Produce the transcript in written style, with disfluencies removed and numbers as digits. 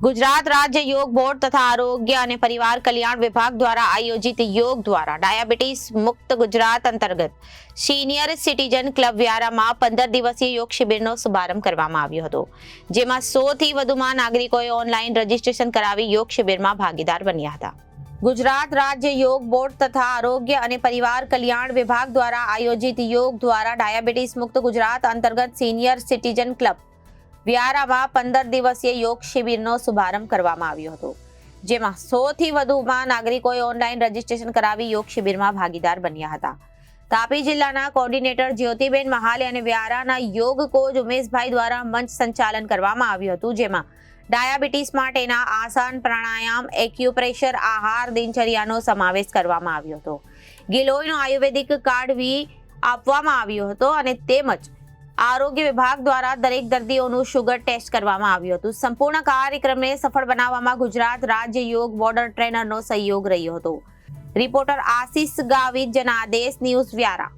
ગુજરાત રાજ્ય યોગ બોર્ડ તથા આરોગ્ય અને પરિવાર કલ્યાણ વિભાગ દ્વારા આયોજિત યોગ દ્વારા ડાયાબિટીસ મુક્ત ગુજરાત અંતર્ગત સિનિયર સિટીઝન ક્લબ વ્યારામાં 15 દિવસીય યોગ શિબિરનો શુભારંભ કરવામાં આવ્યો હતો, જેમાં 100 થી વધુમાં નાગરિકોએ ઓનલાઈન રજીસ્ટ્રેશન કરાવી યોગ શિબિરમાં ભાગીદાર બન્યા હતા। ગુજરાત રાજ્ય યોગ બોર્ડ તથા આરોગ્ય અને પરિવાર કલ્યાણ વિભાગ દ્વારા આયોજિત યોગ દ્વારા ડાયાબિટીસ મુક્ત ગુજરાત અંતર્ગત સિનિયર સિટીઝન ક્લબ વ્યારામાં 15 દિવસીય યોગ શિબિરનો શુભારંભ કરવામાં આવ્યો હતો, જેમાં 100 થી વધુમાં નાગરિકોએ ઓનલાઈન રજીસ્ટ્રેશન કરાવી યોગ શિબિરમાં ભાગીદાર બન્યા હતા। તાપી જિલ્લાના કોર્ડિનેટર જ્યોતિબેન મહાલે અને વ્યારાના યોગ કોચ ઉમેશભાઈ દ્વારા મંચ સંચાલન કરવામાં આવ્યું હતું, જેમાં ડાયાબિટીસ માટેના આસન, પ્રાણાયામ, એક્યુપ્રેશર, આહાર, દિનચર્યાનો સમાવેશ કરવામાં આવ્યો હતો। ગિલોયનો આયુર્વેદિક કાર્ડ આપવામાં આવ્યો હતો અને તેમજ આરોગ્ય વિભાગ દ્વારા દરેક દર્દીઓનું શુગર ટેસ્ટ કરવામાં આવ્યું હતું। સંપૂર્ણ કાર્યક્રમને સફળ બનાવવામાં ગુજરાત રાજ્ય યોગ બોર્ડ ટ્રેનરનો સહયોગ રહ્યો હતો। Reporter Ashish Gavit, Janadesh news, Vyara.